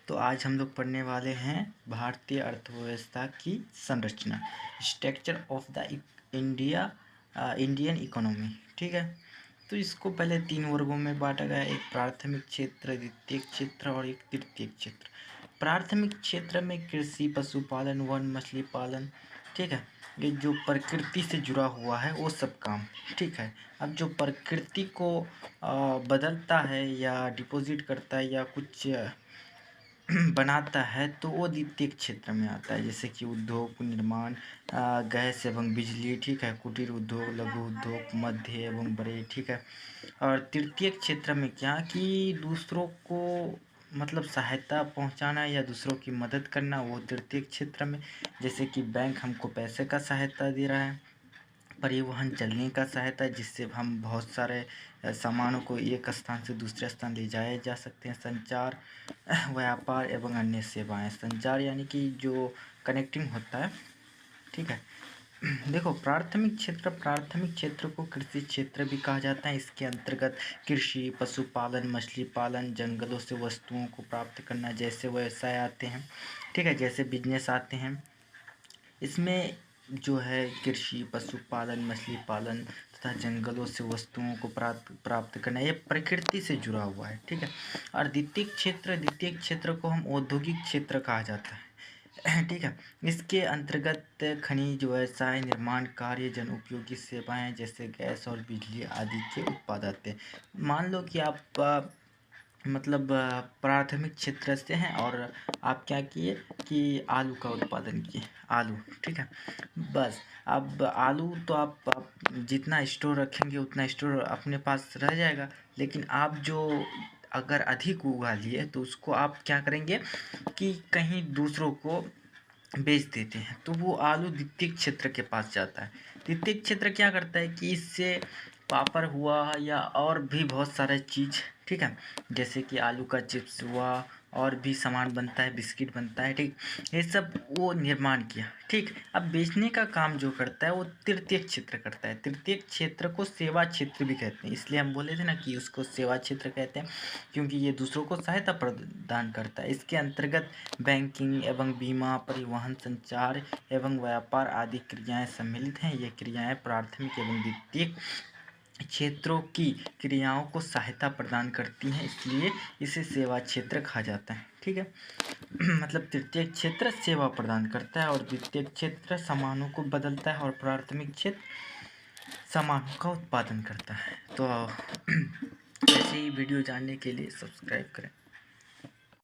तो आज हम लोग पढ़ने वाले हैं भारतीय अर्थव्यवस्था की संरचना, structure of the Indian economy. ठीक है, तो इसको पहले 3 वर्गों में बांटा गया, एक प्राथमिक क्षेत्र, द्वितीयक क्षेत्र और एक तृतीयक क्षेत्र। प्राथमिक क्षेत्र में कृषि, पशुपालन, वन, मछली पालन, ठीक है, ये जो प्रकृति से जुड़ा हुआ है वो सब काम। ठीक है, अब जो प्रकृति को बदलता है या डिपॉजिट करता है या कुछ बनाता है तो वो द्वितीयक क्षेत्र में आता है, जैसे कि उद्योग, निर्माण, गैस एवं बिजली, ठीक है, कुटीर उद्योग, लघु उद्योग, मध्य एवं बड़े, ठीक है। और तृतीयक क्षेत्र में क्या कि दूसरों को मतलब सहायता पहुंचाना या दूसरों की मदद करना, वो तृतीयक क्षेत्र में, जैसे कि बैंक हमको पैसे का सहायता दे रहा है, परिवहन चलने का सहायता जिससे हम बहुत सारे सामानों को एक स्थान से दूसरे स्थान ले जाए जा सकते हैं, संचार, व्यापार एवं अन्य सेवाएं। संचार यानी कि जो कनेक्टिंग होता है, ठीक है। देखो, प्राथमिक क्षेत्र को कृषि क्षेत्र भी कहा जाता है। इसके अंतर्गत कृषि, पशुपालन, मछली पालन, जंगलों से वस्तुओं को प्राप्त करना जैसे व्यवसाय आते हैं, ठीक है, जैसे बिजनेस आते हैं। इसमें जो है कृषि, पशुपालन, मछली पालन तथा जंगलों से वस्तुओं को प्राप्त करना, ये प्रकृति से जुड़ा हुआ है, ठीक है। और द्वितीयक क्षेत्र को हम औद्योगिक क्षेत्र कहा जाता है, ठीक है। इसके अंतर्गत खनिज व्यवसाय, निर्माण कार्य, जन उपयोगी सेवाएं जैसे गैस और बिजली आदि के उत्पाद आते हैं। मान लो कि आप मतलब प्राथमिक क्षेत्र से हैं और आप क्या किए कि आलू का उत्पादन किए, आलू, ठीक है। बस अब आलू तो आप जितना स्टोर रखेंगे उतना स्टोर अपने पास रह जाएगा, लेकिन आप जो अगर अधिक उगा लिए तो उसको आप क्या करेंगे कि कहीं दूसरों को बेच देते हैं, तो वो आलू द्वितीयक क्षेत्र के पास जाता है। द्वितीयक क्षेत्र क्या करता है कि इससे पापड़ हुआ या और भी बहुत सारे चीज़, ठीक है, जैसे कि आलू का चिप्स हुआ और भी सामान बनता है, बिस्किट बनता है, ठीक, ये सब वो निर्माण किया, ठीक। अब बेचने का काम जो करता है वो तृतीयक क्षेत्र करता है। तृतीयक क्षेत्र को सेवा क्षेत्र भी कहते हैं, इसलिए हम बोले थे ना कि उसको सेवा क्षेत्र कहते हैं, क्योंकि ये दूसरों को सहायता प्रदान करता है। इसके अंतर्गत बैंकिंग एवं बीमा, परिवहन, संचार एवं व्यापार आदि क्रियाएं सम्मिलित हैं। ये क्रियाएं प्राथमिक एवं द्वितीयक क्षेत्रों की क्रियाओं को सहायता प्रदान करती हैं, इसलिए इसे सेवा क्षेत्र कहा जाता है, ठीक है। मतलब तृतीयक क्षेत्र सेवा प्रदान करता है और द्वितीयक क्षेत्र सामानों को बदलता है और प्राथमिक क्षेत्र सामानों का उत्पादन करता है। तो ऐसे ही वीडियो जानने के लिए सब्सक्राइब करें।